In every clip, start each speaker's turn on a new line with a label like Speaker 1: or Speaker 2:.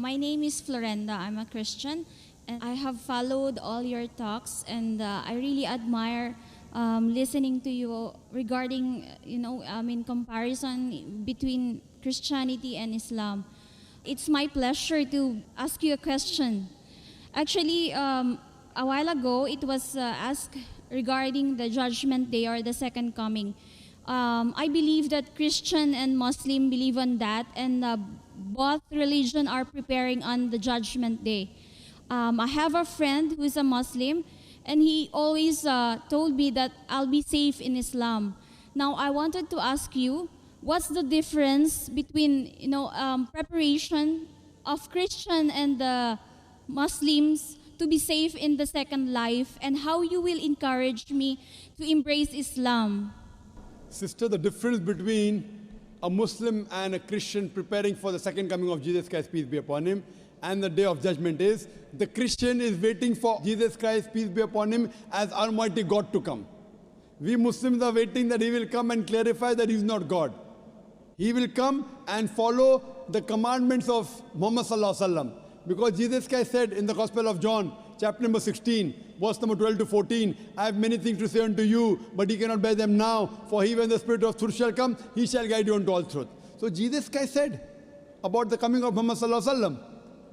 Speaker 1: My name is Florenda. I'm a Christian, and I have followed all your talks, and I really admire listening to you regarding, in comparison between Christianity and Islam. It's my pleasure to ask you a question. Actually, a while ago, it was asked regarding the Judgment Day or the Second Coming. I believe that Christian and Muslim believe on that, and both religion are preparing on the Judgment Day. I have a friend who is a Muslim, and he always told me that I'll be safe in Islam. Now, I wanted to ask you, what's the difference between preparation of Christian and the Muslims to be safe in the second life, and how you will encourage me to embrace Islam?
Speaker 2: Sister, the difference between a Muslim and a Christian preparing for the second coming of Jesus Christ, peace be upon him, and the day of judgment is, the Christian is waiting for Jesus Christ, peace be upon him, as Almighty God to come. We Muslims are waiting that he will come and clarify that he is not God. He will come and follow the commandments of Muhammad sallallahu alaihi wasallam. Because Jesus Christ said in the Gospel of John, chapter number 16, verse number 12 to 14, I have many things to say unto you, but ye cannot bear them now, for he, when the Spirit of truth shall come, he shall guide you unto all truth. So Jesus Christ said about the coming of Muhammad sallallahu alaihi wasallam.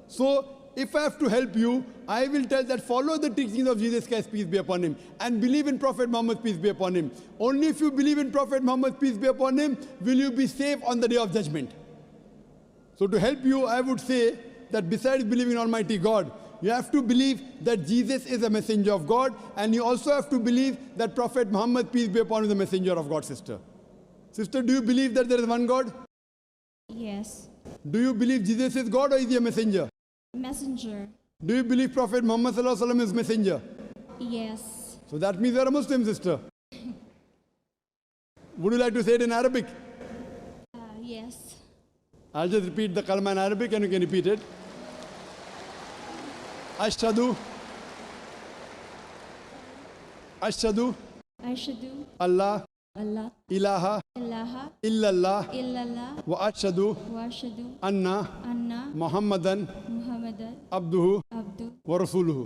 Speaker 2: So if I have to help you, I will tell that follow the teachings of Jesus Christ, peace be upon him, and believe in Prophet Muhammad, peace be upon him. Only if you believe in Prophet Muhammad, peace be upon him, will you be safe on the day of judgment. So to help you, I would say that besides believing in Almighty God, you have to believe that Jesus is a messenger of God, and you also have to believe that Prophet Muhammad, peace be upon him, is a messenger of God, sister. Sister, do you believe that there is one God?
Speaker 1: Yes.
Speaker 2: Do you believe Jesus is God, or is he a messenger?
Speaker 1: Messenger.
Speaker 2: Do you believe Prophet Muhammad sallallahu alaihi wasallam is messenger?
Speaker 1: Yes.
Speaker 2: So that means you are a Muslim, sister. Would you like to say it in Arabic?
Speaker 1: Yes.
Speaker 2: I'll just repeat the kalma in Arabic and you can repeat it. Ashhadu Allah ilaha illallah wa ashhadu anna Muhammadan abduhu wa rasuluhu.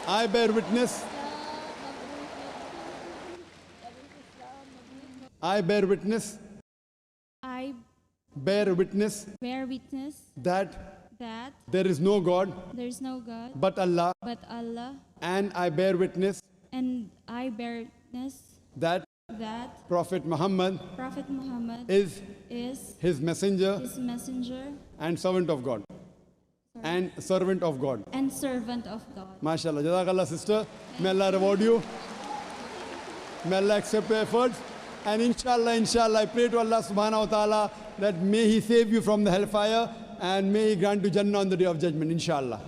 Speaker 2: I bear witness that there is no God but Allah, and I bear witness that Prophet Muhammad is his messenger and servant of God. And servant of God. MashaAllah. Jazakallah, sister. May Allah reward you. May Allah accept your efforts. And inshallah, I pray to Allah subhanahu wa ta'ala that may he save you from the hellfire and may he grant you Jannah on the day of judgment, inshallah.